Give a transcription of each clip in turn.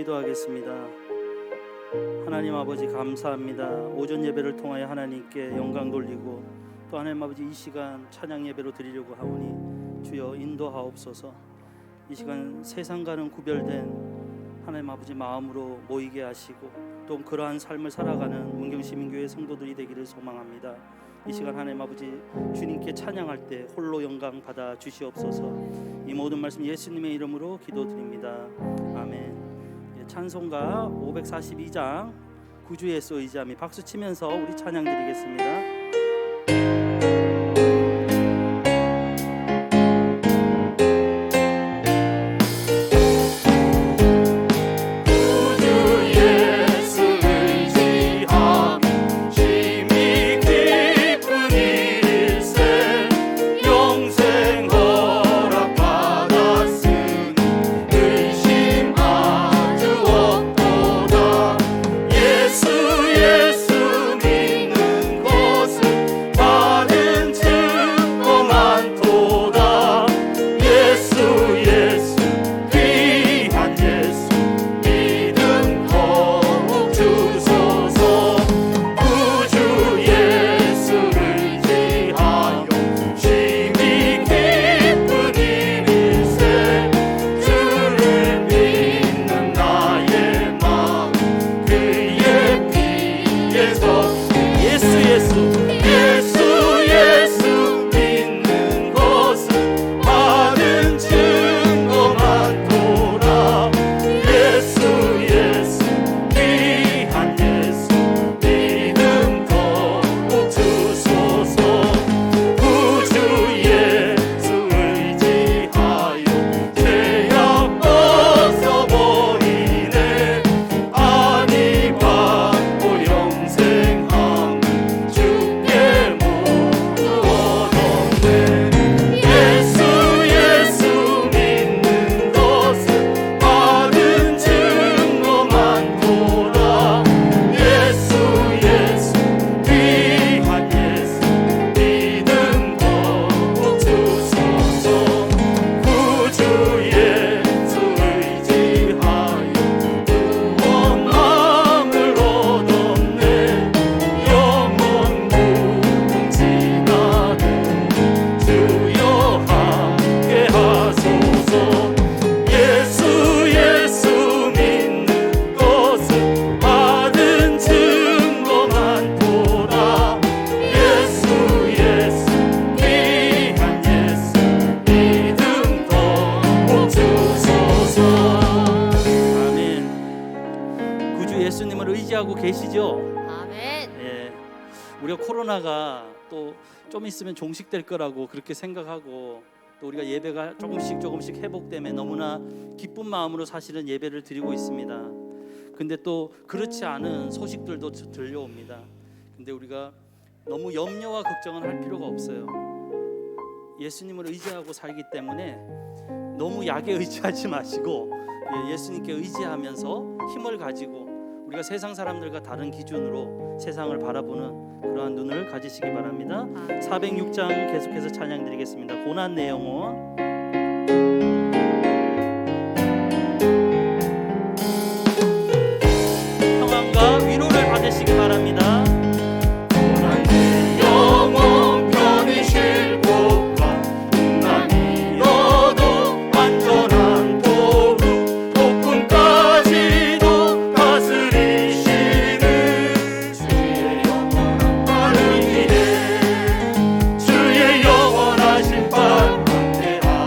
기도하겠습니다. 하나님 아버지 감사합니다. 오전 예배를 통하여 하나님께 영광 돌리고 또 하나님 아버지 이 시간 찬양 예배로 드리려고 하오니 주여 인도하옵소서. 이 시간 세상과는 구별된 하나님 아버지 마음으로 모이게 하시고 또 그러한 삶을 살아가는 문경시민교회 성도들이 되기를 소망합니다. 이 시간 하나님 아버지 주님께 찬양할 때 홀로 영광 받아 주시옵소서. 이 모든 말씀 예수님의 이름으로 기도드립니다. 아멘. 찬송가 542장 구주 예수 의지함이 박수 치면서 우리 찬양 드리겠습니다. 의지하고 계시죠? 아멘. 예, 우리가 코로나가 또 좀 있으면 종식될 거라고 그렇게 생각하고 또 우리가 예배가 조금씩 회복되면 너무나 기쁜 마음으로 사실은 예배를 드리고 있습니다. 근데 또 그렇지 않은 소식들도 들려옵니다. 근데 우리가 너무 염려와 걱정은 할 필요가 없어요. 예수님을 의지하고 살기 때문에 너무 약에 의지하지 마시고 예수님께 의지하면서 힘을 가지고 우리가 세상 사람들과 다른 기준으로 세상을 바라보는 그러한 눈을 가지시기 바랍니다. 406장 계속해서 찬양 드리겠습니다. 고난 내 영혼. 평안과 위로를 받으시기 바랍니다. 고난 내 영혼 편히 쉴 곳과 풍랑이어도 완전한 보루 폭풍까지도 다스리시는 주의 영원한 빠른 길에 주의 영원하신 발 함께하리.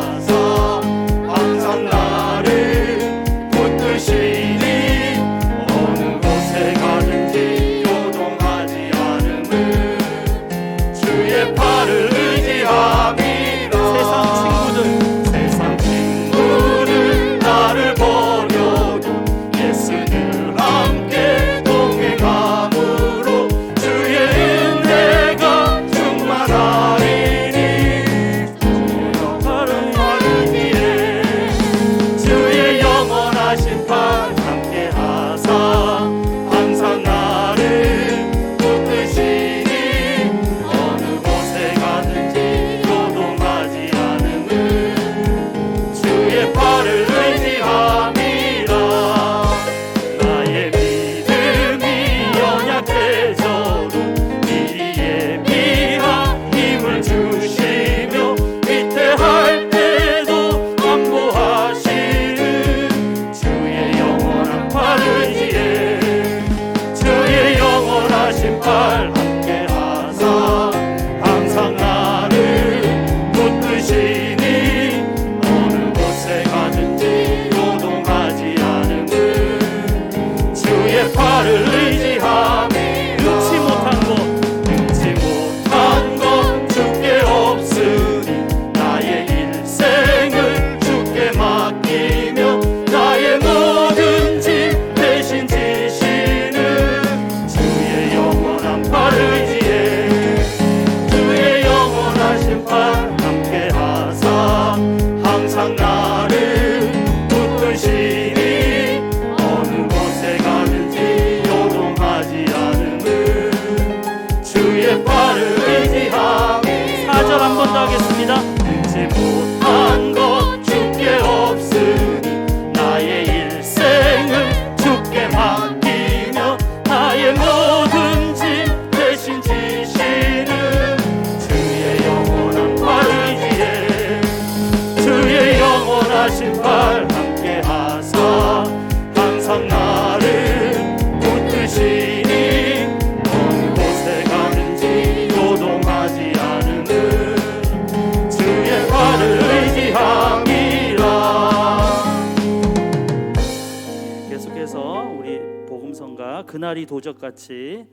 그날이 도적같이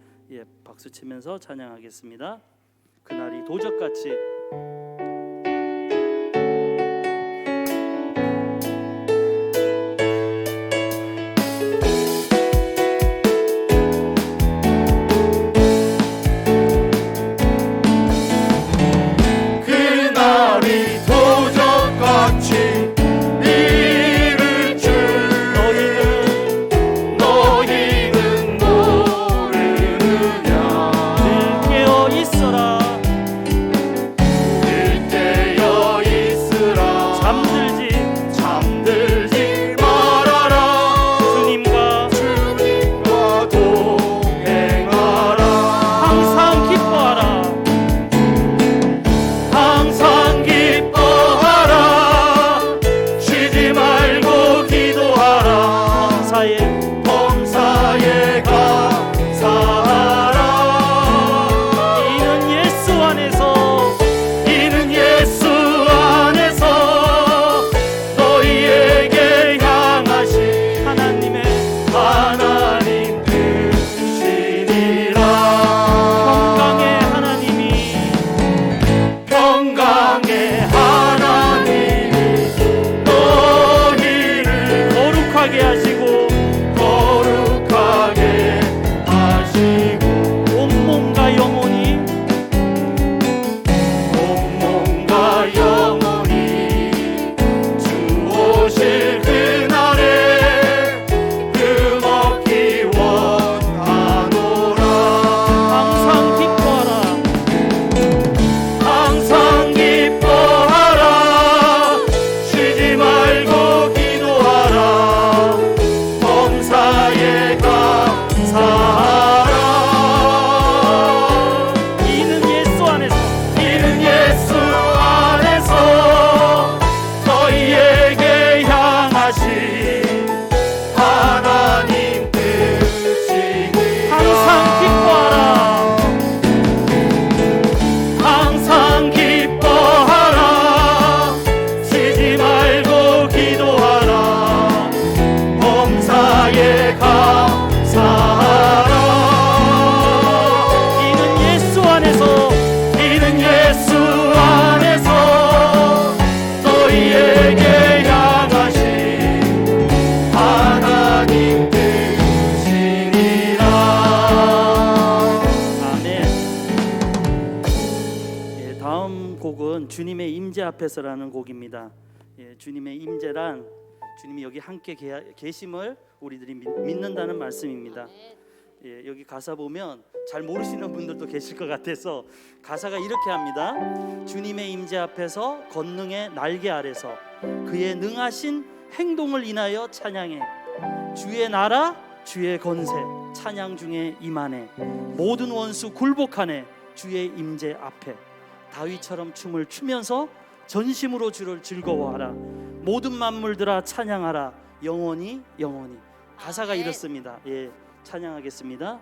박수 치면서 찬양하겠습니다. 그날이 도적같이. 그날이 도적같이 이를 줄 너희는 모르느냐. 늘 깨어 있어라. 늘 깨어 있으라. 잠들지 말아라. 주님과 동행하라. 항상 기뻐하라. 항상 기뻐하라. 쉬지 말고 기도하라. 범사에 감사하라. 이는 예수 안에서 너희에게 향하신 하나님 뜻이니라. 평강의 하나님이 너희를 거룩하게 하시고 온몸과 영혼이 주 오실 그날에 금없기 원하노라. 항상 기뻐하라. 항상 기뻐하라. 쉬지 말고 기도하라. 범사에 감사하라. 이는 예수 안에서 너희에게 향하신 하나님 뜻이니라. 항상 기뻐하라. 항상 기뻐하라. 쉬지 말고 기도하라. 범사에 감사하라. 이는 예수 안에서 너희에게 향하신 하나님 뜻이니라. 아멘. 다음 곡은 주님의 임재 앞에서라는 곡입니다. 주님의 임재란 주님이 여기 함께 계심을 우리들이 믿는다는 말씀입니다. 여기 가사 보면 잘 모르시는 분들도 계실 것 같아서 가사가 이렇게 합니다. 주님의 임재 앞에서 권능의 날개 아래서 그의 능하신 행동을 인하여 찬양해. 주의 나라 주의 권세 찬양 중에 임하네. 모든 원수 굴복하네. 주의 임재 앞에 다윗처럼 춤을 추면서 전심으로 주를 즐거워하라. 모든 만물들아 찬양하라. 영원히 가사가 이렇습니다. 찬양하겠습니다.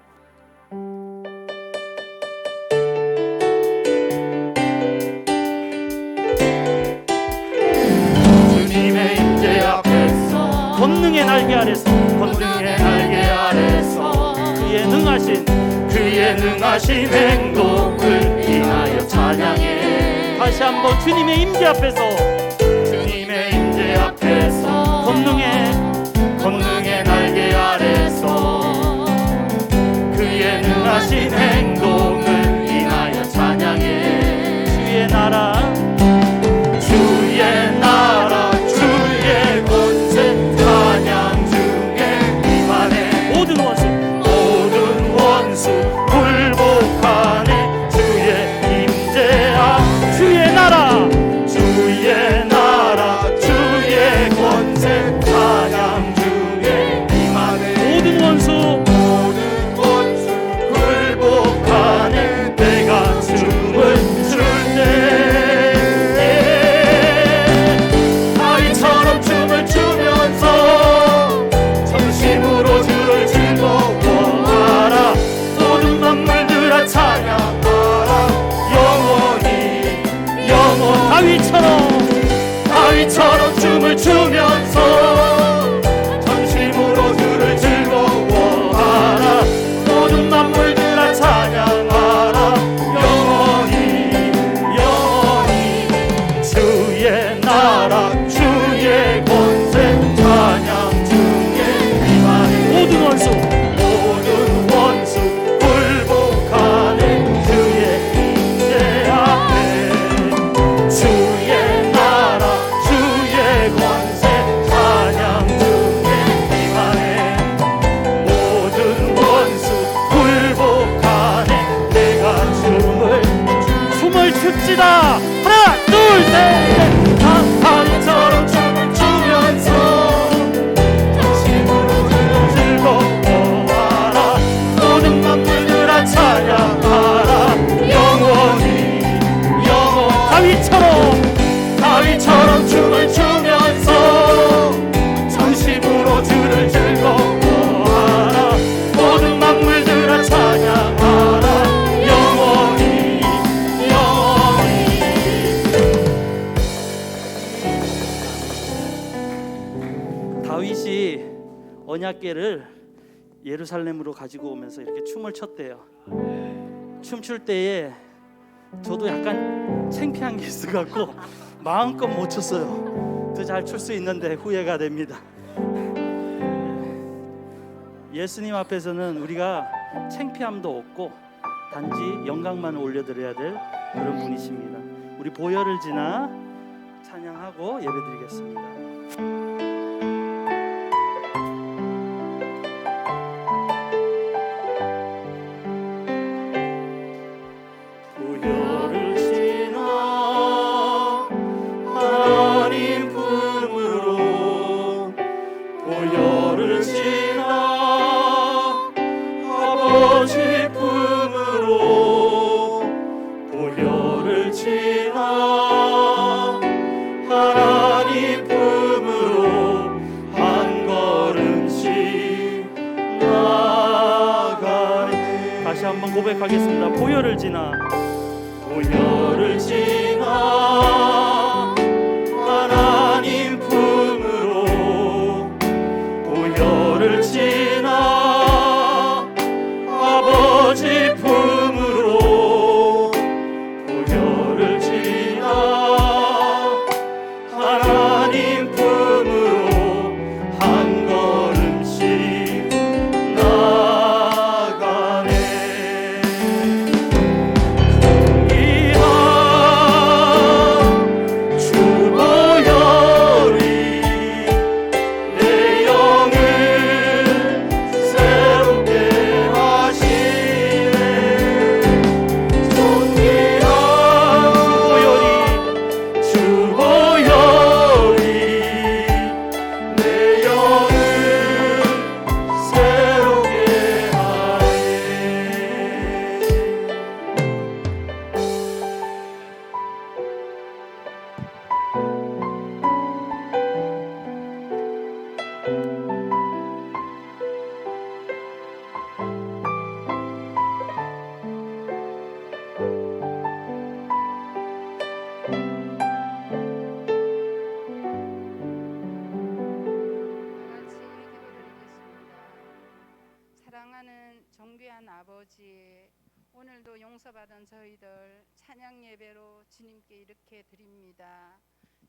주님의 임재 앞에서 권능의 날개 아래서 그의 능하신 행동을 인하여 찬양해. 다시 한번 주님의 임재 앞에서 권능의 날개 아래서 그의 능하신 행동을 인하여 찬양해. 주의 나라 주의 권세 찬양 중에 임하네. 모든 원수 굴복하네. 주의 임재 앞 주의 나라 주의 권세 찬양 중에 임하네. 모든 원수 굴복하네. 춥지다. 하나 둘 셋. 다윗처럼 춤을 추면서 전심으로 즐거워하라. 모든 만물들아 찬양하라. 영원히 다윗처럼 춤을 추면서 전심으로 주를 즐거워하라. 모든 만물들아 찬양하라. 영원히 다윗이 언약궤를 예루살렘으로 가지고 오면서 이렇게 춤을 췄대요. 춤출 때에 저도 약간 창피한 게 있어갖고 마음껏 못 췄어요. 더 잘 출 수 있는데 후회가 됩니다. 예수님 앞에서는 우리가 창피함도 없고 단지 영광만 올려드려야 될 그런 분이십니다. 우리 보혈을 지나 찬양하고 예배드리겠습니다. 보혈을 지나 하나님 품으로 보혈을 지나 아버지 품으로 보혈을 지나 하나님 품으로 한 걸음씩 나가네. 다시 한번 고백하겠습니다. 보혈을 지나 하나님 품으로 보혈을 지나 아버지 품으로 보혈을 지나 하나님 품으로 한 걸음씩 나가네. 사랑하는 존귀한 아버지, 오늘도 용서받은 저희들 찬양 예배로 주님께 이렇게 드립니다.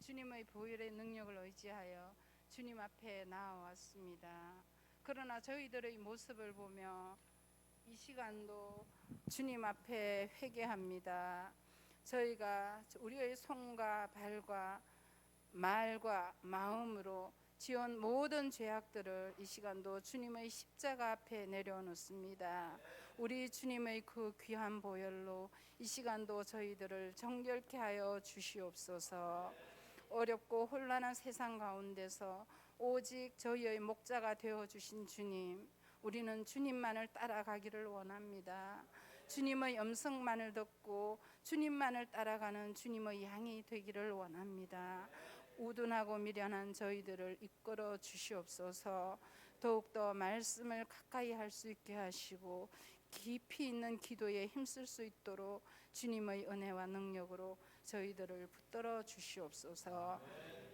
주님의 보혈의 능력을 의지하여 주님 앞에 나아왔습니다. 그러나 저희들의 모습을 보며 이 시간도 주님 앞에 회개합니다. 저희가 우리의 손과 발과 말과 마음으로 지은 모든 죄악들을 이 시간도 주님의 십자가 앞에 내려놓습니다. 우리 주님의 그 귀한 보혈로 이 시간도 저희들을 정결케 하여 주시옵소서. 어렵고 혼란한 세상 가운데서 오직 저희의 목자가 되어주신 주님, 우리는 주님만을 따라가기를 원합니다. 주님의 음성만을 듣고 주님만을 따라가는 주님의 양이 되기를 원합니다. 우둔하고 미련한 저희들을 이끌어 주시옵소서. 더욱더 말씀을 가까이 할 수 있게 하시고 깊이 있는 기도에 힘쓸 수 있도록 주님의 은혜와 능력으로 저희들을 붙들어 주시옵소서.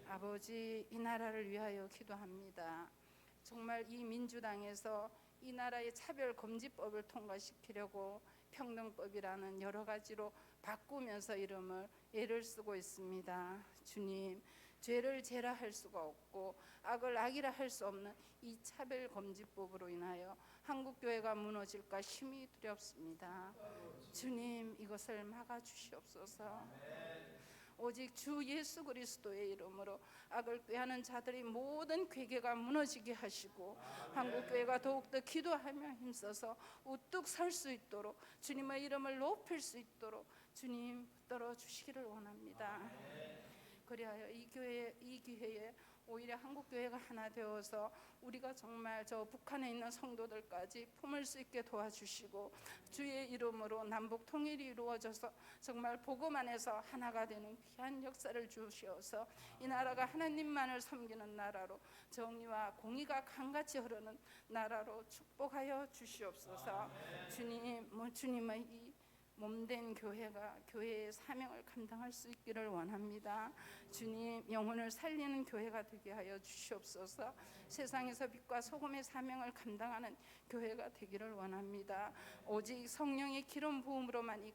아버지, 이 나라를 위하여 기도합니다. 정말 이 민주당에서 이 나라의 차별금지법을 통과시키려고 평등법이라는 여러 가지로 바꾸면서 이름을 애를 쓰고 있습니다. 주님, 죄를 죄라 할 수가 없고 악을 악이라 할 수 없는 이 차별금지법으로 인하여 한국교회가 무너질까 심히 두렵습니다. 주님, 이것을 막아주시옵소서. 오직 주 예수 그리스도의 이름으로 악을 꾀하는 자들이 모든 괴계가 무너지게 하시고 한국교회가 더욱더 기도하며 힘써서 우뚝 설 수 있도록 주님의 이름을 높일 수 있도록 주님 붙들어 주시기를 원합니다. 그리하여 이 기회에 오히려 한국교회가 하나 되어서 우리가 정말 저 북한에 있는 성도들까지 품을 수 있게 도와주시고 주의 이름으로 남북 통일이 이루어져서 정말 복음 안에서 하나가 되는 귀한 역사를 주시어서 이 나라가 하나님만을 섬기는 나라로 정의와 공의가 강같이 흐르는 나라로 축복하여 주시옵소서. 주님의 이 몸된 교회가 교회의 사명을 감당할 수 있기를 원합니다. 주님, 영혼을 살리는 교회가 되게 하여 주시옵소서. 세상에서 빛과 소금의 사명을 감당하는 교회가 되기를 원합니다. 오직 성령의 기름 부음으로만이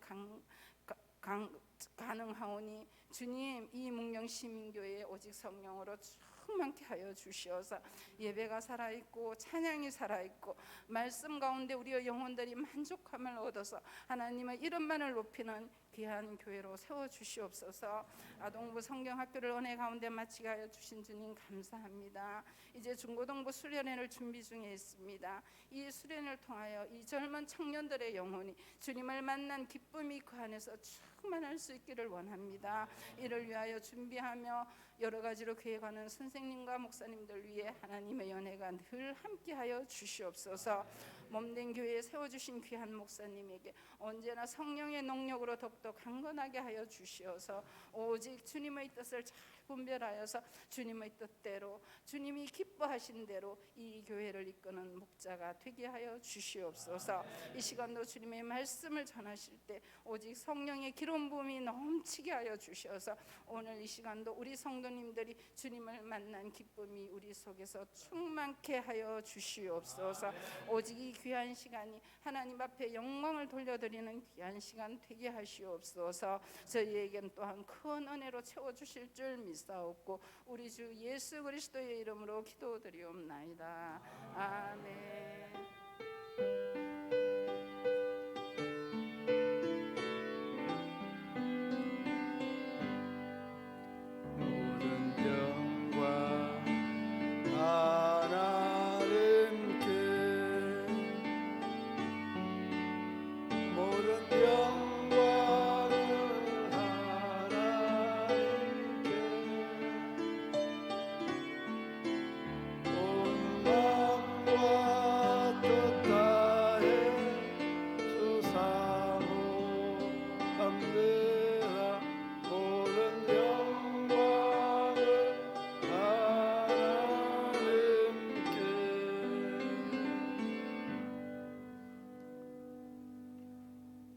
가능하오니 주님, 이 문경시민교회에 오직 성령으로 충만케 하여 주시어서 예배가 살아있고 찬양이 살아있고 말씀 가운데 우리의 영혼들이 만족함을 얻어서 하나님의 이름만을 높이는 귀한 교회로 세워주시옵소서. 아동부 성경학교를 은혜 가운데 마치게 하여 주신 주님 감사합니다. 이제 중고등부 수련회를 준비 중에 있습니다. 이 수련회를 통하여 이 젊은 청년들의 영혼이 주님을 만난 기쁨이 그 안에서 충만할 수 있기를 원합니다. 이를 위하여 준비하며 여러 가지로 계획하는 선생님과 목사님들 위해 하나님의 연회가 늘 함께하여 주시옵소서. 몸된 교회에 세워주신 귀한 목사님에게 언제나 성령의 능력으로 더욱더 강건하게 하여 주시어서 오직 주님의 뜻을 잘 분별하여서 주님의 뜻대로 주님이 기뻐하신 대로 이 교회를 이끄는 목자가 되게 하여 주시옵소서. 이 시간도 주님의 말씀을 전하실 때 오직 성령의 기름 부음이 넘치게 하여 주셔서 오늘 이 시간도 우리 성도님들이 주님을 만난 기쁨이 우리 속에서 충만케 하여 주시옵소서. 오직 이 귀한 시간이 하나님 앞에 영광을 돌려드리는 귀한 시간 되게 하시옵소서. 저희에겐 또한 큰 은혜로 채워주실 줄 믿사옵고 우리 주 예수 그리스도의 이름으로 기도드리옵나이다. 아멘. 모든 영광 하나님께 모든 영광을 하나님께 온 마음과 뜻 다해 주사모합니다. 모든 영광을 하나님께.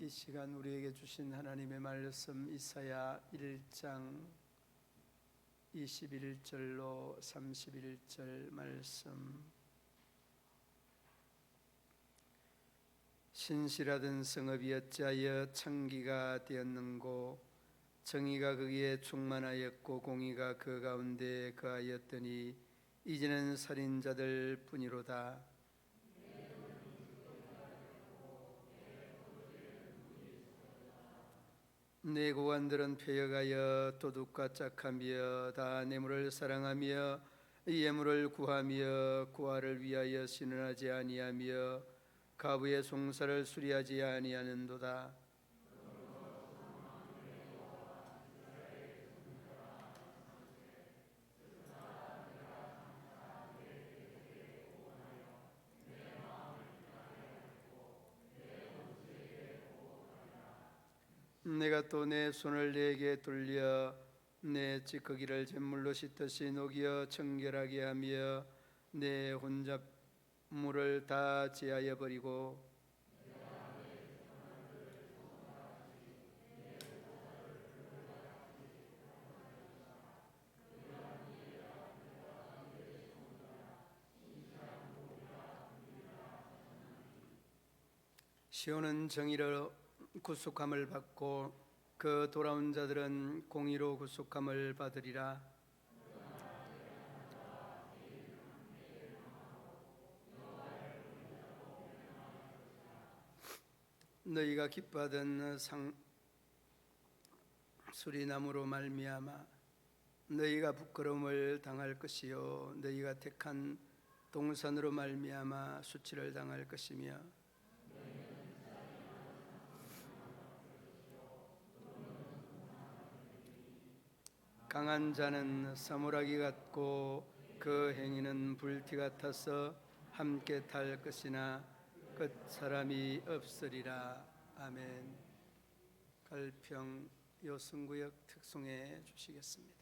이 시간 우리에게 주신 하나님의 말씀 이사야 1장 21절로 31절 말씀. 신실하던 성읍이 어찌하여 창기가 되었는고 정의가 거기에 충만하였고 공의가 그 가운데 거하였더니 이제는 살인자들 뿐이로다. 내 고관들은 폐역하여 도둑과 짝하며 다 뇌물을 사랑하며 예물을 구하며 구하를 위하여 신원하지 아니하며 가부의 송사를 수리하지 아니하는도다. 내가 또 내 손을 내게 돌려 내 찌꺼기를 잿물로 씻듯이 녹여 청결하게 하며 내 혼잡물을 다 제하여 버리고 시온은 정의로 구속함을 받고 그 돌아온 자들은 공의로 구속함을 받으리라. 너희가 기뻐하던 수리남으로 말미암아 너희가 부끄러움을 당할 것이요 너희가 택한 동산으로 말미암아 수치를 당할 것이며 강한 자는 사물하기 같고 그 행위는 불티 같아서 함께 탈 것이나 끝 사람이 없으리라. 아멘. 갈평 요승구역 특송해 주시겠습니다.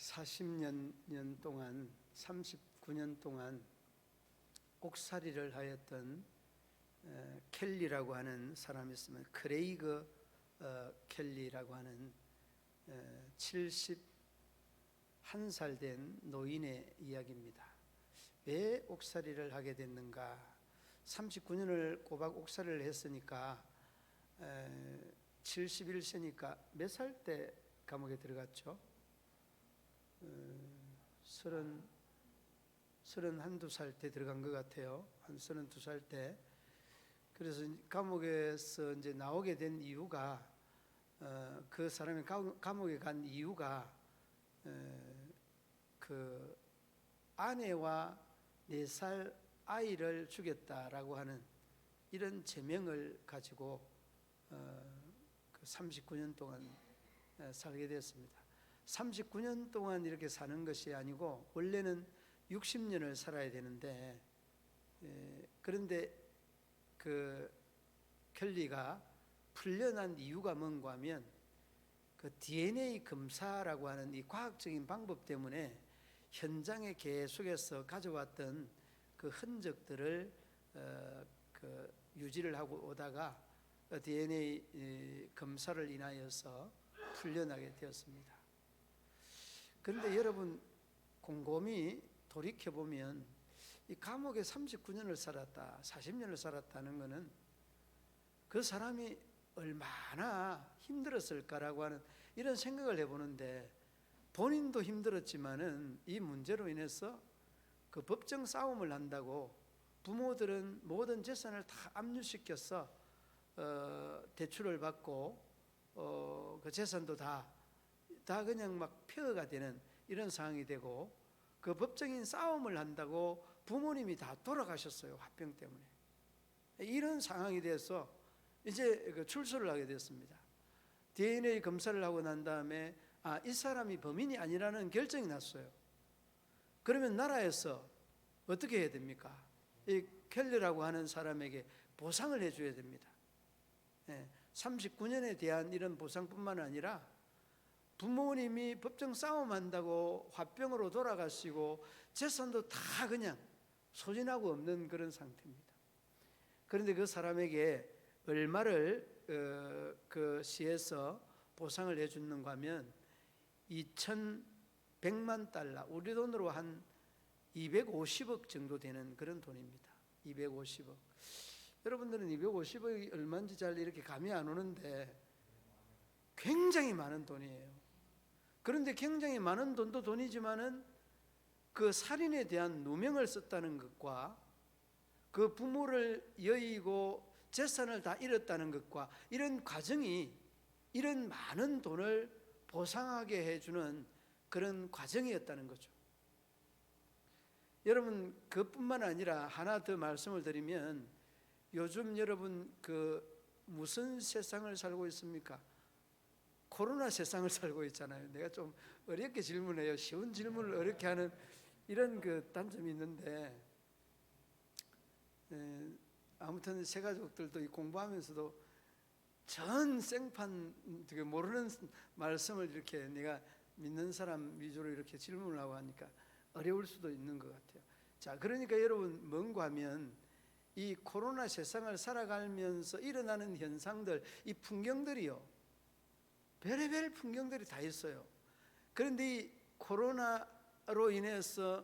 (40년) 동안 39년 동안 옥살이를 하였던 켈리라고 하는 사람이 있으면 크레이그 켈리라고 하는 71살 된 노인의 이야기입니다. 왜 옥살이를 하게 됐는가? 39년을 꼬박 옥살이를 했으니까 71세니까 몇 살 때 감옥에 들어갔죠? 31~32살 때 들어간 것 같아요. 한 32살 때. 그래서 감옥에서 이제 나오게 된 이유가 그 사람이 감옥에 간 이유가 그 아내와 4살 아이를 죽였다라고 하는 이런 제명을 가지고 그 39년 동안 살게 됐습니다. 39년 동안 이렇게 사는 것이 아니고 원래는 60년을 살아야 되는데, 그런데 그 켈리가 풀려난 이유가 뭔가 하면 그 DNA 검사라고 하는 이 과학적인 방법 때문에 현장에 계속해서 가져왔던 그 흔적들을 그 유지를 하고 오다가 DNA 검사를 인하여서 풀려나게 되었습니다. 그런데 여러분, 곰곰이 돌이켜보면 이 감옥에 39년을 살았다, 40년을 살았다는 것은 그 사람이 얼마나 힘들었을까라고 하는 이런 생각을 해보는데, 본인도 힘들었지만은 이 문제로 인해서 그 법정 싸움을 한다고 부모들은 모든 재산을 다 압류시켜서 대출을 받고 그 재산도 다 그냥 막 폐허가 되는 이런 상황이 되고, 그 법적인 싸움을 한다고 부모님이 다 돌아가셨어요, 화병 때문에. 이런 상황이 돼서 이제 그 출소를 하게 됐습니다. DNA 검사를 하고 난 다음에 이 사람이 범인이 아니라는 결정이 났어요. 그러면 나라에서 어떻게 해야 됩니까? 이 켈리라고 하는 사람에게 보상을 해줘야 됩니다. 39년에 대한 이런 보상뿐만 아니라 부모님이 법정 싸움한다고 화병으로 돌아가시고 재산도 다 그냥 소진하고 없는 그런 상태입니다. 그런데 그 사람에게 얼마를 그 시에서 보상을 해주는가 하면 2,100만 달러, 우리 돈으로 한 250억 정도 되는 그런 돈입니다. 250억. 여러분들은 250억이 얼마인지 잘 이렇게 감이 안 오는데 굉장히 많은 돈이에요. 그런데 굉장히 많은 돈도 돈이지만은 그 살인에 대한 누명을 썼다는 것과 그 부모를 여의고 재산을 다 잃었다는 것과 이런 과정이 이런 많은 돈을 보상하게 해주는 그런 과정이었다는 거죠. 여러분, 그뿐만 아니라 하나 더 말씀을 드리면, 요즘 여러분 그 무슨 세상을 살고 있습니까? 코로나 세상을 살고 있잖아요. 내가 좀 어렵게 질문해요. 쉬운 질문을 어렵게 하는 이런 그 단점이 있는데, 아무튼 새 가족들도 공부하면서도 전 생판 모르는 말씀을 이렇게 내가 믿는 사람 위주로 이렇게 질문을 하고 하니까 어려울 수도 있는 것 같아요. 자, 그러니까 여러분, 뭔가 하면 이 코로나 세상을 살아가면서 일어나는 현상들, 이 풍경들이요, 별의별 풍경들이 다 있어요. 그런데 이 코로나로 인해서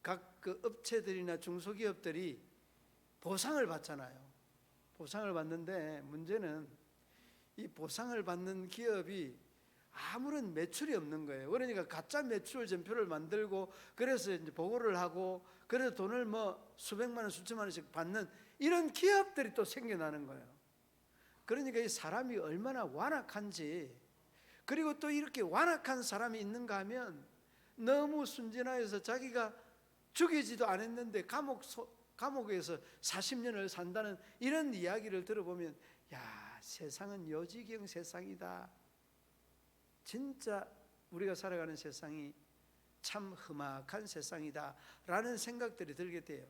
각 업체들이나 중소기업들이 보상을 받잖아요. 보상을 받는데 문제는 이 보상을 받는 기업이 아무런 매출이 없는 거예요. 그러니까 가짜 매출 전표를 만들고 그래서 이제 보고를 하고 그래서 돈을 뭐 수백만 원, 수천만 원씩 받는 이런 기업들이 또 생겨나는 거예요. 그러니까 이 사람이 얼마나 완악한지, 그리고 또 이렇게 완악한 사람이 있는가 하면 너무 순진하여서 자기가 죽이지도 않았는데 감옥에서 40년을 산다는 이런 이야기를 들어보면, 야, 세상은 요지경 세상이다. 진짜 우리가 살아가는 세상이 참 험악한 세상이다 라는 생각들이 들게 돼요.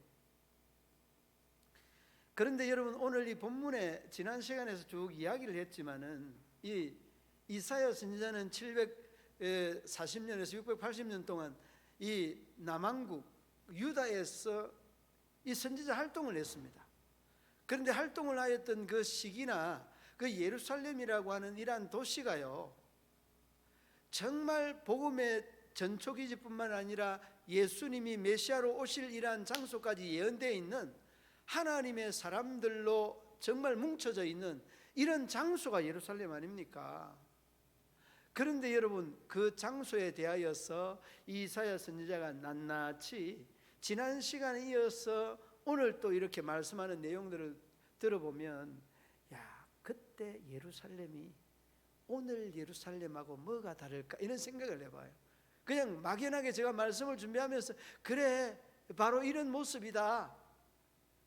그런데 여러분, 오늘 이 본문에 지난 시간에서 쭉 이야기를 했지만은 이 이사야 선지자는 740년에서 680년 동안 이 남왕국 유다에서 이 선지자 활동을 했습니다. 그런데 활동을 하였던 그 시기나 그 예루살렘이라고 하는 이러한 도시가요, 정말 복음의 전초기지뿐만 아니라 예수님이 메시아로 오실 이러한 장소까지 예언되어 있는 하나님의 사람들로 정말 뭉쳐져 있는 이런 장소가 예루살렘 아닙니까? 그런데 여러분, 그 장소에 대하여서 이사야 선지자가 낱낱이 지난 시간에 이어서 오늘 또 이렇게 말씀하는 내용들을 들어보면, 야, 그때 예루살렘이 오늘 예루살렘하고 뭐가 다를까, 이런 생각을 해봐요. 그냥 막연하게 제가 말씀을 준비하면서 그래, 바로 이런 모습이다.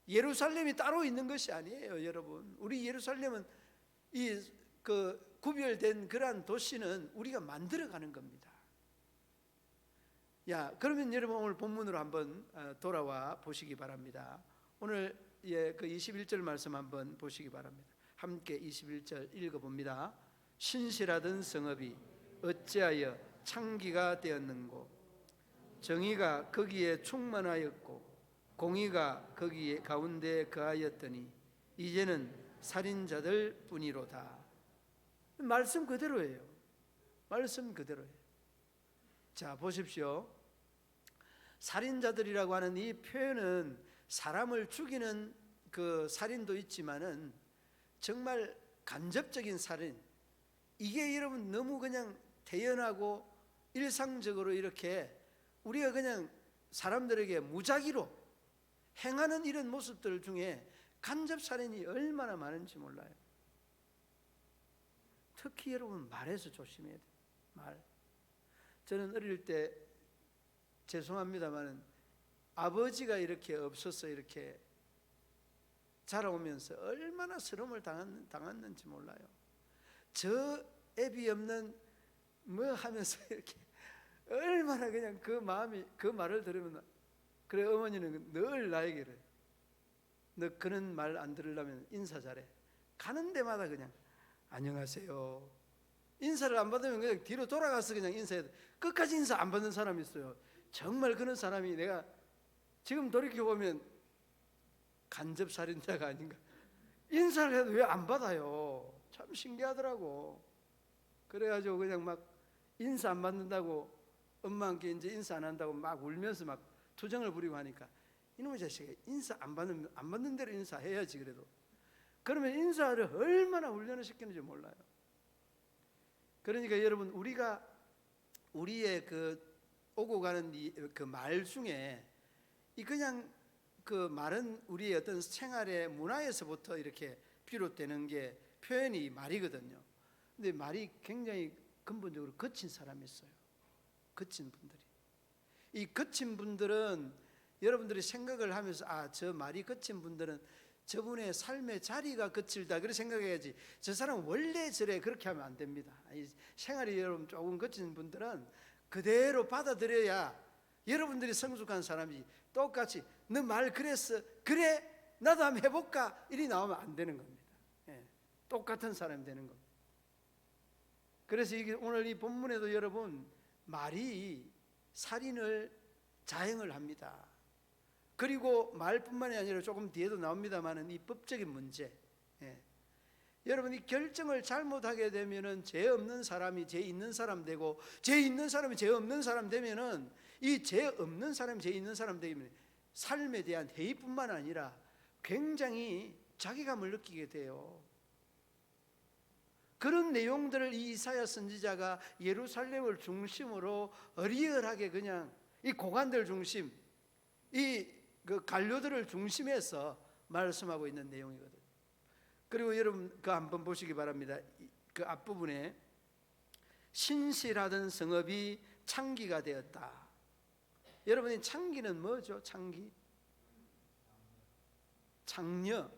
예루살렘이 따로 있는 것이 아니에요, 여러분. 우리 예루살렘은 이 구별된 그러한 도시는 우리가 만들어가는 겁니다. 그러면 여러분 오늘 본문으로 한번 돌아와 보시기 바랍니다. 오늘 그 21절 말씀 한번 보시기 바랍니다. 함께 21절 읽어봅니다. 신실하던 성읍이 어찌하여 창기가 되었는고, 정의가 거기에 충만하였고 공의가 거기에 가운데 거하였더니 이제는 살인자들 뿐이로다. 말씀 그대로예요. 말씀 그대로예요. 자, 보십시오. 살인자들이라고 하는 이 표현은 사람을 죽이는 그 살인도 있지만은 정말 간접적인 살인, 이게 여러분 너무 그냥 대연하고 일상적으로 이렇게 우리가 그냥 사람들에게 무작위로 행하는 이런 모습들 중에 간접 살인이 얼마나 많은지 몰라요. 특히 여러분 말에서 조심해야 돼요. 말. 저는 어릴 때 죄송합니다만 아버지가 이렇게 없어서 이렇게 자라오면서 얼마나 서름을 당했는지 몰라요. 저 애비 없는 뭐 하면서 이렇게 얼마나 그냥 그 마음이, 그 말을 들으면, 그래 어머니는 늘 나에게 그래. 너 그런 말 안 들으려면 인사 잘해. 가는 데마다 그냥 안녕하세요. 인사를 안 받으면 그냥 뒤로 돌아가서 그냥 인사해야 돼. 끝까지 인사 안 받는 사람이 있어요. 정말 그런 사람이 내가 지금 돌이켜보면 간접살인자가 아닌가. 인사를 해도 왜 안 받아요? 참 신기하더라고. 그래가지고 그냥 막 인사 안 받는다고 엄마한테 이제 인사 안 한다고 막 울면서 막 투정을 부리고 하니까 이놈의 자식아, 인사 안 받는 대로 인사해야지. 그래도 그러면 인사를 얼마나 훈련을 시키는지 몰라요. 그러니까 여러분, 우리가 우리의 그 오고 가는 그 말 중에 이 그냥 그 말은 우리의 어떤 생활의 문화에서부터 이렇게 비롯되는 게 표현이 말이거든요. 근데 말이 굉장히 근본적으로 거친 사람이 있어요. 거친 분들이. 이 거친 분들은 여러분들이 생각을 하면서 저 말이 거친 분들은 저분의 삶의 자리가 거칠다 그렇게 생각해야지, 저 사람은 원래 저래 그렇게 하면 안 됩니다. 이 생활이 여러분 조금 거친 분들은 그대로 받아들여야 여러분들이 성숙한 사람이 똑같이 너 말 그랬어, 그래 나도 한번 해볼까, 이리 나오면 안 되는 겁니다. 똑같은 사람이 되는 겁니다. 그래서 이게 오늘 이 본문에도 여러분 말이 살인을 자행을 합니다. 그리고 말뿐만이 아니라 조금 뒤에도 나옵니다만은 이 법적인 문제. 여러분, 이 결정을 잘못하게 되면은 죄 없는 사람이 죄 있는 사람 되고, 죄 있는 사람이 죄 없는 사람 되면은 이 죄 없는 사람이 죄 있는 사람 되면 삶에 대한 회의뿐만 아니라 굉장히 자괴감을 느끼게 돼요. 그런 내용들을 이 이사야 선지자가 예루살렘을 중심으로 어리열하게 그냥 이 고관들 중심, 이 그 관료들을 중심해서 말씀하고 있는 내용이거든요. 그리고 여러분 그 한번 보시기 바랍니다. 그 앞부분에 신실하던 성읍이 창기가 되었다. 여러분이 창기는 뭐죠? 창기? 창녀.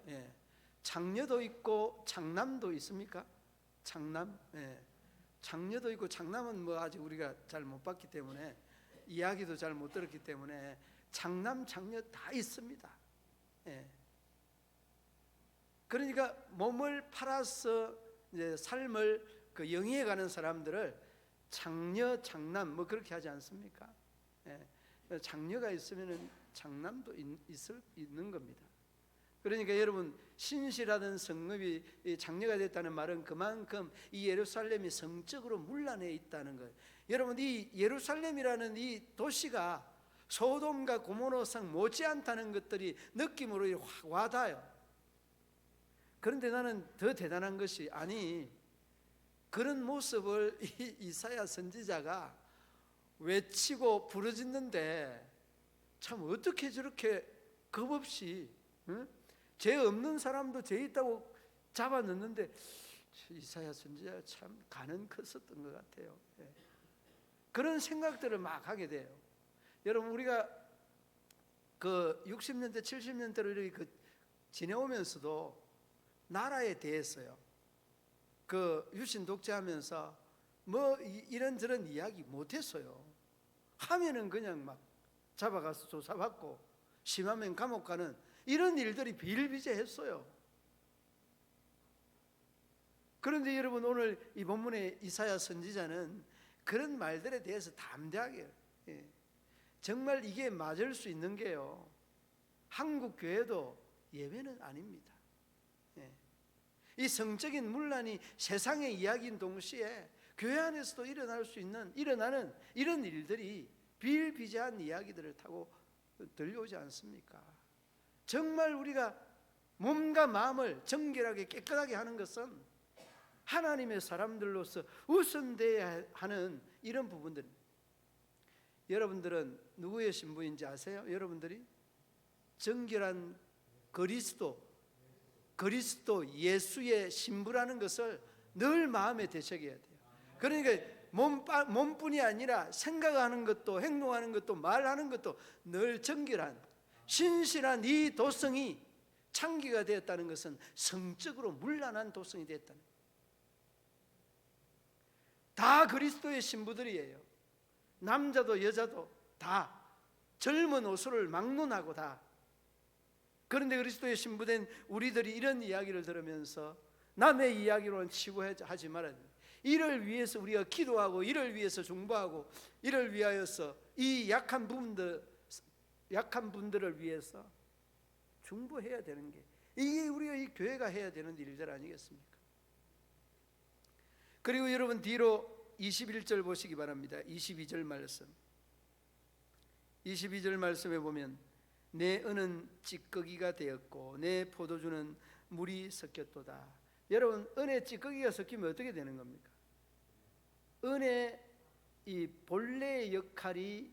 창녀도 있고 창남도 있습니까? 창남. 창녀도 있고 창남은 뭐 아직 우리가 잘 못 봤기 때문에, 이야기도 잘 못 들었기 때문에 창남 창녀 다 있습니다. 그러니까 몸을 팔아서 이제 삶을 그 영위해 가는 사람들을 창녀 창남 뭐 그렇게 하지 않습니까? 창녀가 있으면은 창남도 있는 겁니다. 그러니까 여러분, 신실하던 성읍이 장녀가 됐다는 말은 그만큼 이 예루살렘이 성적으로 문란해 있다는 거예요. 여러분, 이 예루살렘이라는 이 도시가 소돔과 고모로상 못지않다는 것들이 느낌으로 확 와닿아요. 그런데 나는 더 대단한 것이, 아니 그런 모습을 이사야 선지자가 외치고 부르짖는데 참 어떻게 저렇게 겁없이, 죄 없는 사람도 죄 있다고 잡아 넣는데 이사야 선지자가 참 가는 컸었던 것 같아요. 그런 생각들을 막 하게 돼요. 여러분, 우리가 그 60년대 70년대로 이렇게 지내오면서도 나라에 대해서요, 그 유신 독재하면서 뭐 이런저런 이야기 못했어요. 하면은 그냥 막 잡아가서 조사받고 심하면 감옥 가는 이런 일들이 비일비재했어요. 그런데 여러분, 오늘 이 본문의 이사야 선지자는 그런 말들에 대해서 담대하게, 정말 이게 맞을 수 있는 게요, 한국 교회도 예외는 아닙니다. 이 성적인 문란이 세상의 이야기인 동시에 교회 안에서도 일어나는 이런 일들이 비일비재한 이야기들을 타고 들려오지 않습니까? 정말 우리가 몸과 마음을 정결하게 깨끗하게 하는 것은 하나님의 사람들로서 우선돼야 하는 이런 부분들. 여러분들은 누구의 신부인지 아세요? 여러분들이 정결한 그리스도 예수의 신부라는 것을 늘 마음에 되새겨야 돼요. 그러니까 몸뿐이 아니라 생각하는 것도, 행동하는 것도, 말하는 것도 늘 정결한 신실한 이 도성이 창기가 되었다는 것은 성적으로 문란한 도성이 되었다는 거예요. 다 그리스도의 신부들이에요. 남자도 여자도 다 젊은 옷을 막론하고 다. 그런데 그리스도의 신부된 우리들이 이런 이야기를 들으면서 남의 이야기로는 치부하지 말아야 됩니다. 이를 위해서 우리가 기도하고, 이를 위해서 중보하고, 이를 위하여서 이 약한 분들을 위해서 중보해야 되는 게, 이게 우리가 이 교회가 해야 되는 일들 아니겠습니까? 그리고 여러분 뒤로 21절 보시기 바랍니다. 22절 말씀. 22절 말씀에 보면 내 은은 찌꺼기가 되었고 내 포도주는 물이 섞였도다. 여러분, 은에 찌꺼기가 섞이면 어떻게 되는 겁니까? 은의 이 본래의 역할이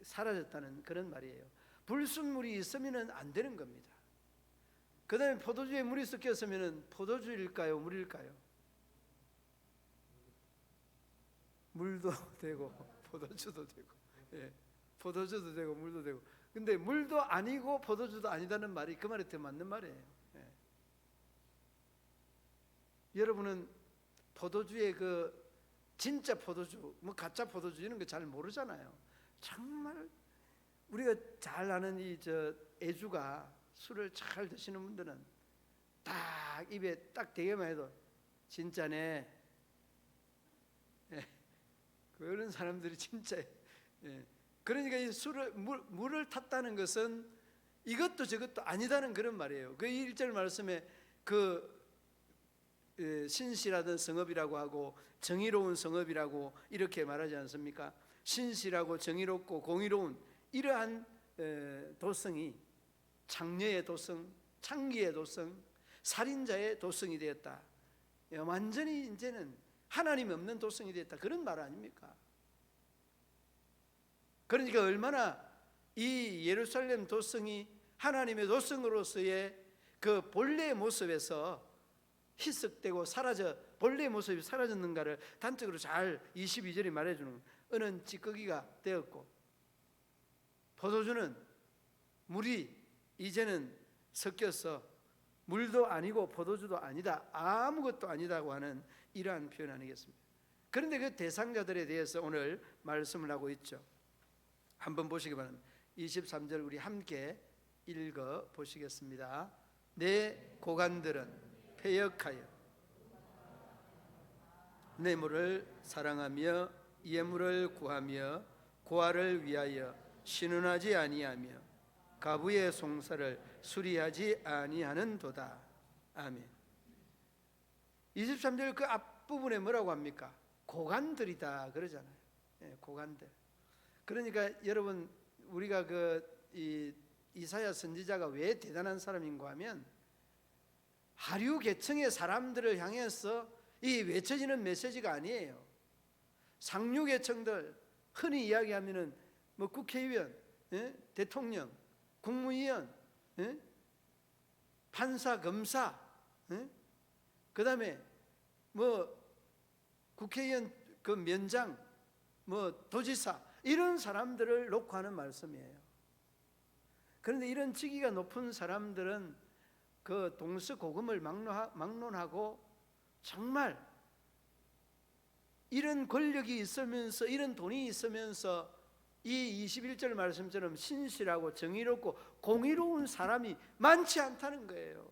사라졌다는 그런 말이에요. 불순물이 있으면 안 되는 겁니다. 그 다음에 포도주에 물이 섞였으면 포도주일까요? 물일까요? 물도 되고 포도주도 되고, 포도주도 되고 물도 되고. 근데 물도 아니고 포도주도 아니다는 말이 그 말이 더 맞는 말이에요. 여러분은 포도주의 그 진짜 포도주, 뭐 가짜 포도주 이런 거 잘 모르잖아요. 정말 우리가 잘 아는 이 애주가, 술을 잘 드시는 분들은 딱 입에 딱 대기만 해도 진짜네. 그런 사람들이 진짜. 그러니까 이 물을 탔다는 것은 이것도 저것도 아니다는 그런 말이에요. 그 1절 말씀에 그 신실하던 성읍이라고 하고 정의로운 성읍이라고 이렇게 말하지 않습니까? 신실하고 정의롭고 공의로운 이러한 도성이 창녀의 도성, 창기의 도성, 살인자의 도성이 되었다. 완전히 이제는 하나님이 없는 도성이 되었다, 그런 말 아닙니까? 그러니까 얼마나 이 예루살렘 도성이 하나님의 도성으로서의 그 본래의 모습에서 희석되고 본래의 모습이 사라졌는가를 단적으로 잘 22절이 말해주는, 은은 찌꺼기가 되었고 포도주는 물이 이제는 섞여서 물도 아니고 포도주도 아니다, 아무것도 아니다고 하는 이러한 표현 아니겠습니까? 그런데 그 대상자들에 대해서 오늘 말씀을 하고 있죠. 한번 보시기 바랍니다. 23절 우리 함께 읽어 보시겠습니다. 내 고관들은 패역하여 뇌물을 사랑하며 예물을 구하며 고아를 위하여 신원하지 아니하며 가부의 송사를 수리하지 아니하는도다. 아멘. 23절 그 앞부분에 뭐라고 합니까? 고관들이다 그러잖아요. 고관들. 그러니까 여러분, 우리가 이 이사야 선지자가 왜 대단한 사람인가 하면 하류 계층의 사람들을 향해서 이 외쳐지는 메시지가 아니에요. 상류 계층들, 흔히 이야기하면은 뭐 국회의원, 대통령, 국무위원, 판사, 검사, 그 다음에 뭐 국회의원 그 면장, 뭐 도지사, 이런 사람들을 놓고 하는 말씀이에요. 그런데 이런 직위가 높은 사람들은 그 동서고금을 막론하고 정말 이런 권력이 있으면서 이런 돈이 있으면서 이 21절 말씀처럼 신실하고 정의롭고 공의로운 사람이 많지 않다는 거예요.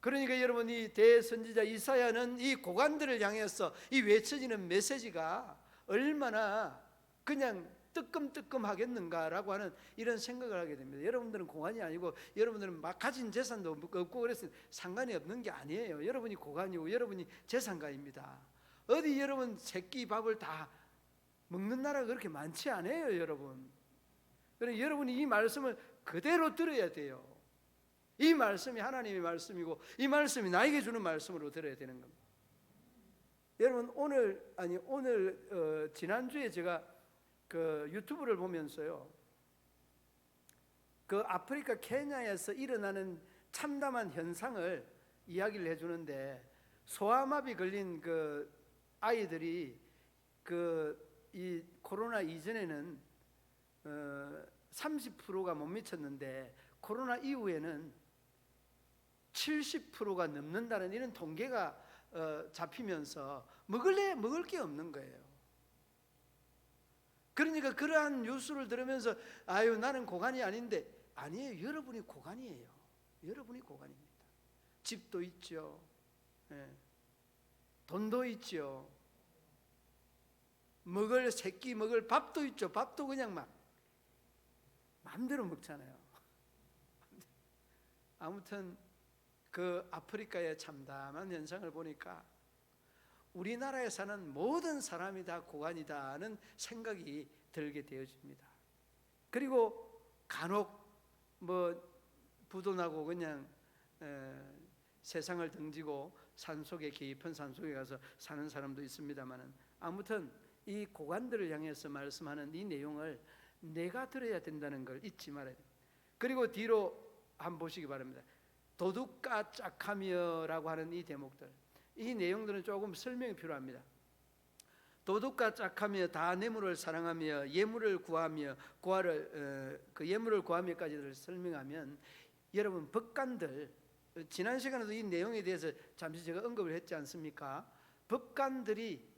그러니까 여러분, 이 대선지자 이사야는 이 고관들을 향해서 이 외쳐지는 메시지가 얼마나 그냥 뜨끔뜨끔하겠는가라고 하는 이런 생각을 하게 됩니다. 여러분들은 고관이 아니고 여러분들은 막 가진 재산도 없고 그래서 상관이 없는 게 아니에요. 여러분이 고관이고 여러분이 재산가입니다. 어디 여러분 새끼 밥을 다 먹는 나라가 그렇게 많지 않아요, 여러분. 그래서 여러분이 이 말씀을 그대로 들어야 돼요. 이 말씀이 하나님의 말씀이고 이 말씀이 나에게 주는 말씀으로 들어야 되는 겁니다. 여러분, 오늘 지난주에 제가 그 유튜브를 보면서요, 그 아프리카 케냐에서 일어나는 참담한 현상을 이야기를 해주는데, 소아마비 걸린 그 아이들이 이 코로나 이전에는 30%가 못 미쳤는데 코로나 이후에는 70%가 넘는다는 이런 통계가 잡히면서 먹을 게 없는 거예요. 그러니까 그러한 뉴스를 들으면서 아유, 나는 고관이 아닌데, 아니에요. 여러분이 고관이에요. 여러분이 고관입니다. 집도 있죠. 돈도 있죠. 새끼 먹을 밥도 있죠. 밥도 그냥 막 마음대로 먹잖아요. 아무튼 그 아프리카의 참담한 현상을 보니까 우리나라에 사는 모든 사람이 다 고관이다는 생각이 들게 되어집니다. 그리고 간혹 부도 나고 그냥 세상을 등지고 깊은 산속에 가서 사는 사람도 있습니다만은, 아무튼 이 고관들을 향해서 말씀하는 이 내용을 내가 들어야 된다는 걸 잊지 말아야 됩니다. 그리고 뒤로 한번 보시기 바랍니다. 도둑과 짝하며라고 하는 이 대목들, 이 내용들은 조금 설명이 필요합니다. 도둑과 짝하며 다 뇌물을 사랑하며 예물을 구하며 그 예물을 구하며까지를 설명하면, 여러분 법관들, 지난 시간에도 이 내용에 대해서 잠시 제가 언급을 했지 않습니까? 법관들이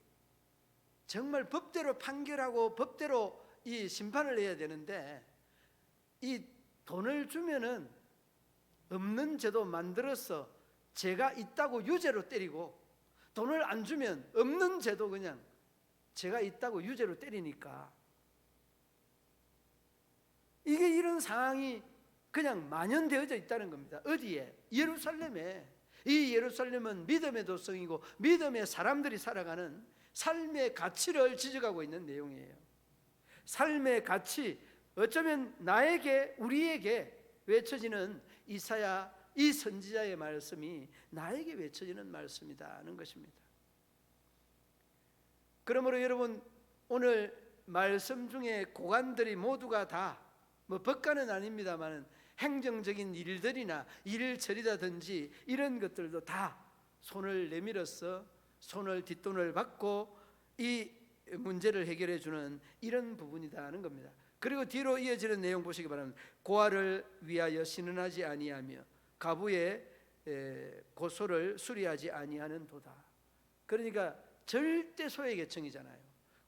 정말 법대로 판결하고 법대로 이 심판을 해야 되는데, 이 돈을 주면은 없는 죄도 만들어서 죄가 있다고 유죄로 때리고, 돈을 안 주면 없는 죄도 그냥 죄가 있다고 유죄로 때리니까, 이게 이런 상황이 그냥 만연되어져 있다는 겁니다. 어디에? 예루살렘에. 이 예루살렘은 믿음의 도성이고 믿음의 사람들이 살아가는 삶의 가치를 지적하고 있는 내용이에요. 삶의 가치, 어쩌면 우리에게 외쳐지는 이사야, 이 선지자의 말씀이 나에게 외쳐지는 말씀이다는 것입니다. 그러므로 여러분, 오늘 말씀 중에 고관들이 모두가 다 법관은 아닙니다만 행정적인 일들이나 일처리라든지 이런 것들도 다 손을 내밀어서 뒷돈을 받고 이 문제를 해결해 주는 이런 부분이다는 겁니다. 그리고 뒤로 이어지는 내용 보시기 바랍니다. 고아를 위하여 신원하지 아니하며 가부의 고소를 수리하지 아니하는 도다. 그러니까 절대 소외계층이잖아요.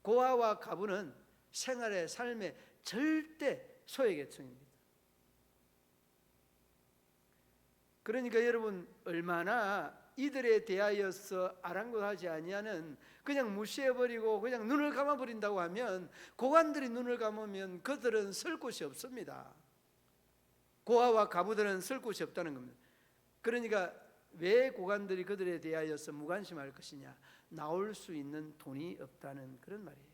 고아와 가부는 생활의 삶의 절대 소외계층입니다. 그러니까 여러분, 얼마나 이들에 대하여서 아랑곳하지 아니하는, 그냥 무시해버리고 그냥 눈을 감아버린다고 하면, 고관들이 눈을 감으면 그들은 설 곳이 없습니다. 고아와 가부들은 설 곳이 없다는 겁니다. 그러니까 왜 고관들이 그들에 대하여서 무관심할 것이냐? 나올 수 있는 돈이 없다는 그런 말이에요.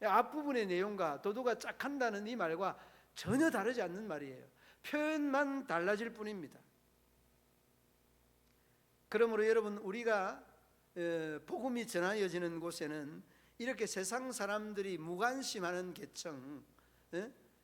앞부분의 내용과 도도가 짝한다는 이 말과 전혀 다르지 않는 말이에요. 표현만 달라질 뿐입니다. 그러므로 여러분, 우리가 복음이 전하여지는 곳에는 이렇게 세상 사람들이 무관심하는 계층,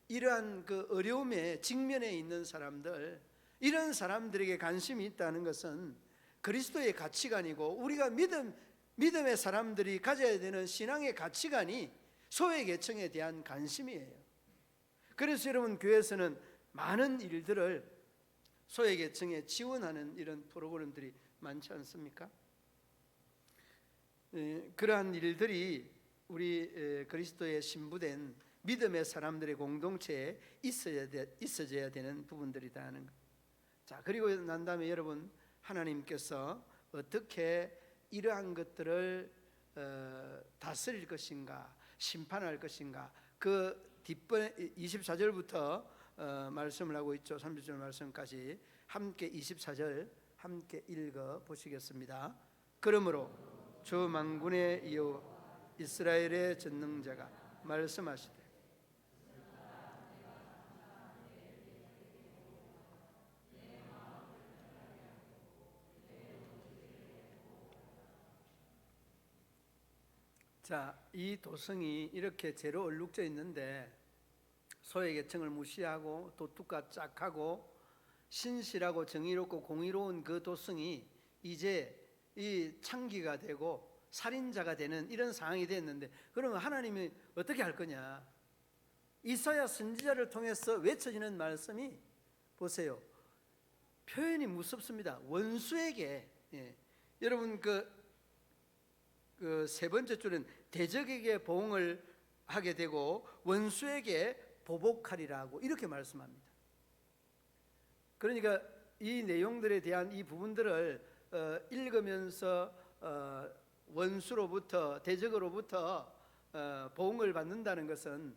이러한 그 어려움에 직면해 있는 사람들, 이런 사람들에게 관심이 있다는 것은 그리스도의 가치관이고, 우리가 믿음의 사람들이 가져야 되는 신앙의 가치관이 소외계층에 대한 관심이에요. 그래서 여러분, 교회에서는 많은 일들을 소외계층에 지원하는 이런 프로그램들이 많지 않습니까? 그러한 일들이 우리 그리스도의 신부된 믿음의 사람들의 공동체에 있어져야 되는 부분들이다 하는 것. 자, 그리고 난 다음에 여러분, 하나님께서 어떻게 이러한 것들을 다스릴 것인가, 심판할 것인가, 그 뒷번 24절부터 말씀을 하고 있죠. 30절 말씀까지 함께 24절 함께 읽어 보시겠습니다. 그러므로 주 만군의 여호와 이스라엘의 전능자가 말씀하시되 자, 이 도성이 이렇게 죄로 얼룩져 있는데 소외계층을 무시하고 도둑과 짝하고 신실하고 정의롭고 공의로운 그 도성이 이제 이 창기가 되고 살인자가 되는 이런 상황이 됐는데, 그러면 하나님이 어떻게 할 거냐? 이사야 선지자를 통해서 외쳐지는 말씀이 보세요. 표현이 무섭습니다. 원수에게, 여러분 그 세 번째 줄은 대적에게 보응을 하게 되고 원수에게 보복하리라고 이렇게 말씀합니다. 그러니까 이 내용들에 대한 이 부분들을 읽으면서 원수로부터 대적으로부터 보응을 받는다는 것은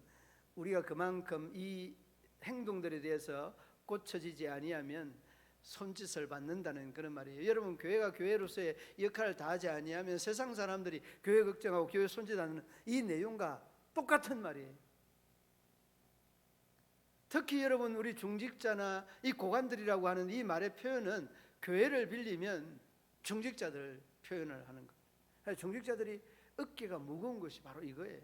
우리가 그만큼 이 행동들에 대해서 고쳐지지 아니하면 손짓을 받는다는 그런 말이에요. 여러분, 교회가 교회로서의 역할을 다하지 아니하면 세상 사람들이 교회 걱정하고 교회 손짓하는 이 내용과 똑같은 말이에요. 특히 여러분, 우리 중직자나 이 고관들이라고 하는 이 말의 표현은 교회를 빌리면 중직자들 표현을 하는 거예요. 중직자들이 어깨가 무거운 것이 바로 이거예요.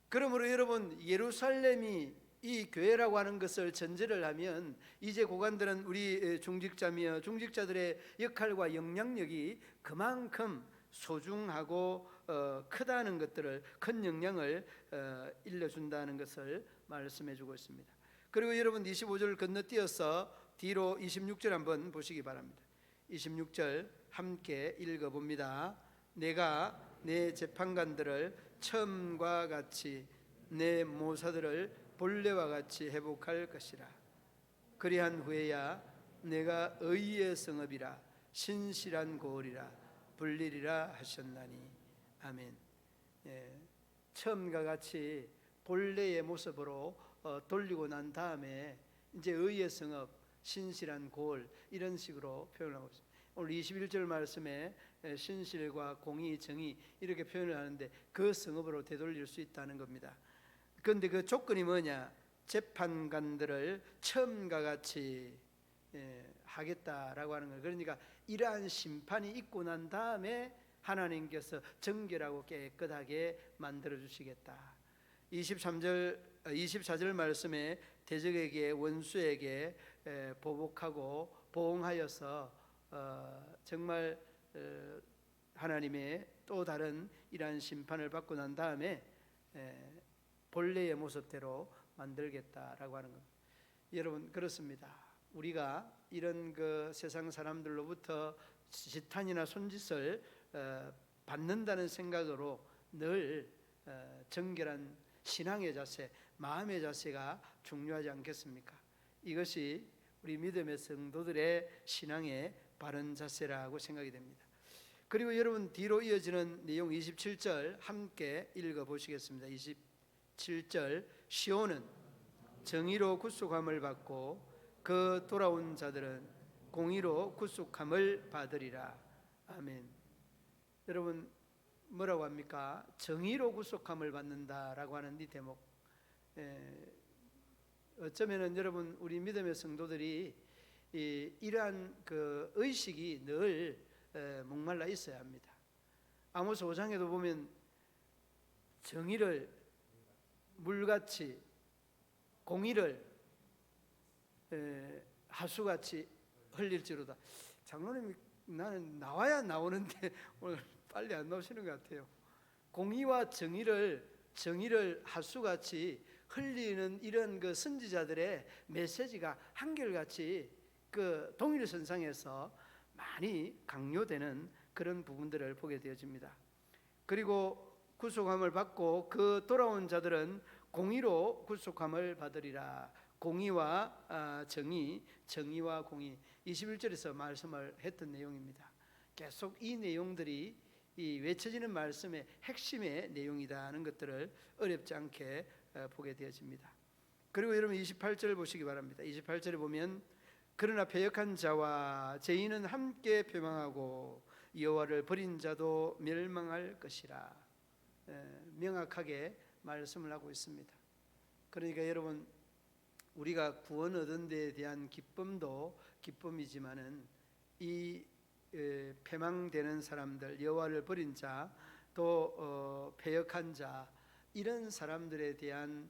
그러므로 여러분, 예루살렘이 이 교회라고 하는 것을 전제를 하면 이제 고관들은 우리 중직자며 중직자들의 역할과 영향력이 그만큼 소중하고 크다는 것들을, 큰 영향을 일러준다는 것을 말씀해 주고 있습니다. 그리고 여러분 25절을 건너뛰어서 뒤로 26절 한번 보시기 바랍니다. 26절 함께 읽어봅니다. 내가 내 재판관들을 처음과 같이 내 모사들을 본래와 같이 회복할 것이라. 그리한 후에야 내가 의의 성읍이라 신실한 고을이라 불리리라 하셨나니. 아멘. 처음과 같이 본래의 모습으로 돌리고 난 다음에 이제 의의 성읍, 신실한 고을, 이런 식으로 표현하고 있습니다. 오늘 21절 말씀에 신실과 공의, 정의 이렇게 표현을 하는데 그 성읍으로 되돌릴 수 있다는 겁니다. 그런데 그 조건이 뭐냐? 재판관들을 처음과 같이 하겠다라고 하는 거예요. 그러니까 이러한 심판이 있고 난 다음에 하나님께서 정결하고 깨끗하게 만들어 주시겠다. 24절 말씀에 대적에게, 원수에게 보복하고 보응하여서 정말 하나님의 또 다른 이러한 심판을 받고 난 다음에 본래의 모습대로 만들겠다라고 하는 겁니다. 여러분, 그렇습니다. 우리가 이런 그 세상 사람들로부터 지탄이나 손짓을 받는다는 생각으로 늘 정결한 신앙의 자세, 마음의 자세가 중요하지 않겠습니까? 이것이 우리 믿음의 성도들의 신앙의 바른 자세라고 생각이 됩니다. 그리고 여러분 뒤로 이어지는 내용 27절 함께 읽어보시겠습니다. 27절 시온은 정의로 구속함을 받고 그 돌아온 자들은 공의로 구속함을 받으리라. 아멘. 여러분 뭐라고 합니까? 정의로 구속함을 받는다라고 하는 이 대목. 어쩌면은 여러분 우리 믿음의 성도들이 이러한 그 의식이 늘 목말라 있어야 합니다. 아모스 5장에도 보면 정의를 물같이, 공의를 하수같이 흘릴지로다. 장로님이 나는 나와야 나오는데 오늘 빨리 안 나오시는 것 같아요. 공의와 정의를 하수같이 흘리는 이런 그 선지자들의 메시지가 한결같이 그 동일선상에서 많이 강요되는 그런 부분들을 보게 되어집니다. 그리고 구속함을 받고 그 돌아온 자들은 공의로 구속함을 받으리라. 공의와 정의, 정의와 공의, 21절에서 말씀을 했던 내용입니다. 계속 이 내용들이 이 외쳐지는 말씀의 핵심의 내용이다는 것들을 어렵지 않게 보게 되어집니다. 그리고 여러분 28절 보시기 바랍니다. 28절에 보면 그러나 패역한 자와 죄인은 함께 멸망하고 여호와를 버린 자도 멸망할 것이라. 명확하게 말씀을 하고 있습니다. 그러니까 여러분 우리가 구원 얻은 데에 대한 기쁨도 기쁨이지만은 이 패망되는 사람들, 여호와를 버린 자, 또 패역한 자, 이런 사람들에 대한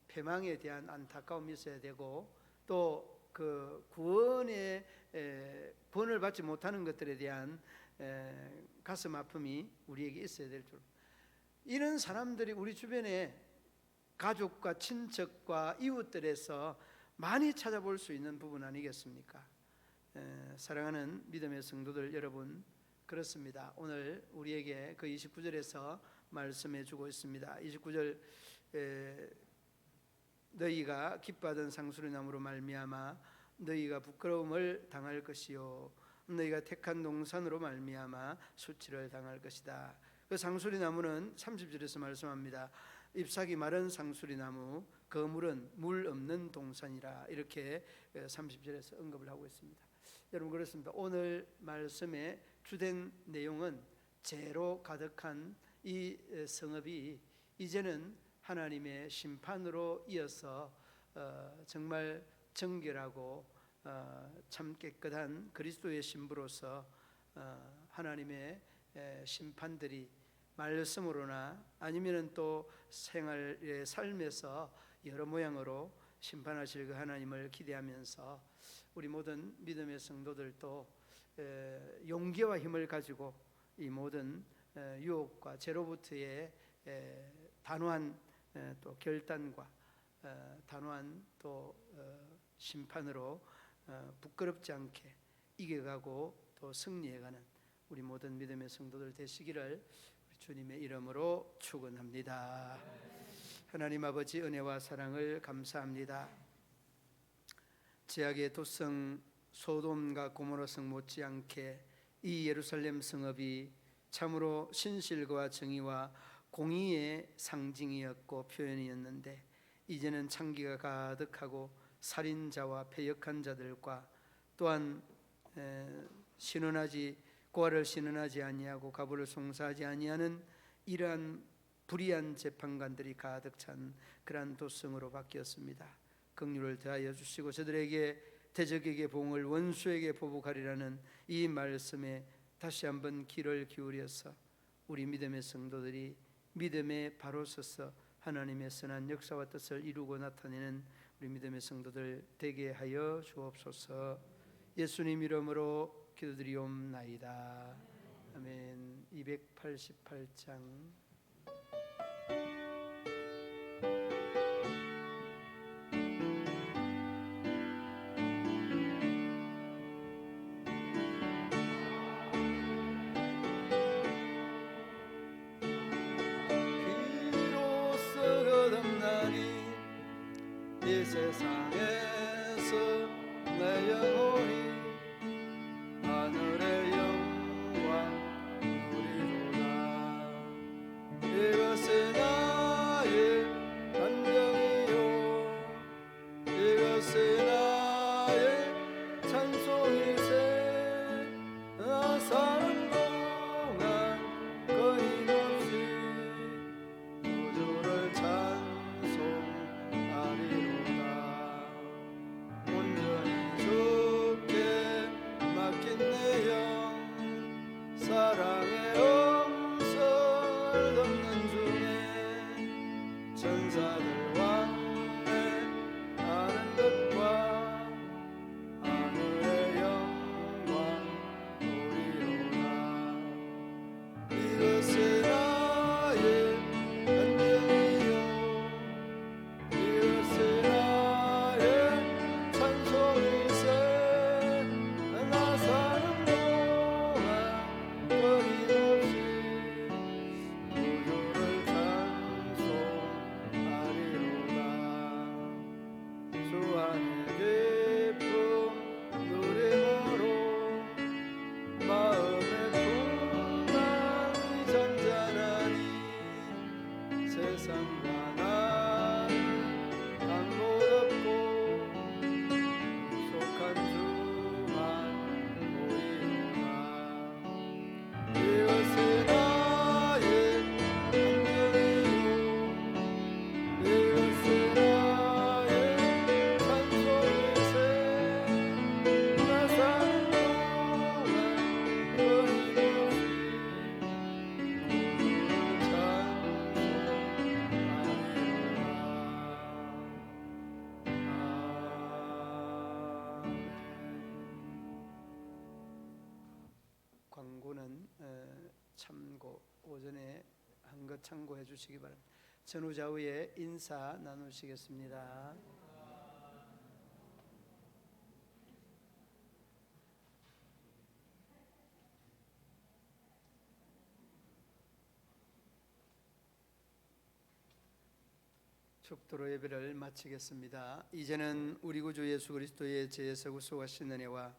패망에 대한 안타까움이 있어야 되고, 또 그 구원의 구원을 받지 못하는 것들에 대한 가슴 아픔이 우리에게 있어야 될 줄. 이런 사람들이 우리 주변에 가족과 친척과 이웃들에서 많이 찾아볼 수 있는 부분 아니겠습니까? 사랑하는 믿음의 성도들 여러분, 그렇습니다. 오늘 우리에게 그 29절에서 말씀해 주고 있습니다. 29절 너희가 기뻐하던 상수리 나무로 말미암아 너희가 부끄러움을 당할 것이요 너희가 택한 동산으로 말미암아 수치를 당할 것이다. 그 상수리 나무는 30절에서 말씀합니다. 잎사귀 마른 상수리 나무, 그 물은 물 없는 동산이라, 이렇게 30절에서 언급을 하고 있습니다. 여러분 그렇습니다. 오늘 말씀의 주된 내용은 죄로 가득한 이 성읍이 이제는 하나님의 심판으로 이어서 정말 정결하고 참 깨끗한 그리스도의 신부로서 하나님의 심판들이 말씀으로나 아니면 또 생활의 삶에서 여러 모양으로 심판하실 그 하나님을 기대하면서 우리 모든 믿음의 성도들도 용기와 힘을 가지고 이 모든 유혹과 죄로부터의 단호한 또 결단과 단호한 또 심판으로 부끄럽지 않게 이겨가고 또 승리해가는 우리 모든 믿음의 성도들 되시기를 주님의 이름으로 축원합니다. 하나님 아버지 은혜와 사랑을 감사합니다. 죄악의 도성 소돔과 고모라 성 못지않게 이 예루살렘 성읍이 참으로 신실과 정의와 공의의 상징이었고 표현이었는데 이제는 창기가 가득하고 살인자와 패역한 자들과 또한 고아를 신원하지 아니하고 가부를 송사하지 아니하는 이러한 불의한 재판관들이 가득 찬 그러한 도성으로 바뀌었습니다. 긍휼을 더하여 주시고 저들에게 대적에게 봉을 원수에게 보복하리라는 이 말씀에 다시 한번 귀를 기울여서 우리 믿음의 성도들이 믿음에 바로 서서 하나님의 선한 역사와 뜻을 이루고 나타내는 우리 믿음의 성도들 되게 하여 주옵소서. 예수님 이름으로 기도드리옵나이다. 아멘. 288장 이 세상에서 내 영혼이 하늘의 영광 누리도다. 이것이 나의 감정이요 이것이 나의 찬송이세. 나 사는 동안 끊임없이 구주를 찬송하리로다. 온전히 주께 안의 기쁨 누림으로 마음의 풍랑이 잔잔하니 세상과 나는 아무도 없고 속한 주만 보이노라. 이것은 나의 한명이요 이것은 나의 찬송이세. 나 사는 동안 끊임없이 광고는 참고 오전에 한 것 참고해 주시기 바랍니다. 전후 좌우에 인사 나누시겠습니다. 축도로 예배를 마치겠습니다. 이제는 우리 구주 예수 그리스도의 죄에서 구속하신 은혜와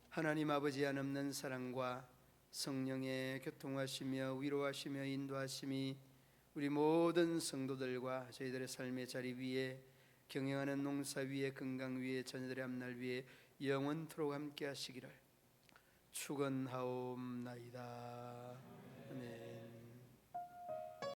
하나님 아버지의 한없는 사랑과 성령의 교통하시며 위로하시며 인도하심이 우리 모든 성도들과 저희들의 삶의 자리 위에 경영하는 농사 위에 건강 위에 자녀들의 앞날 위에 영원토록 함께 하시기를 축원하옵나이다.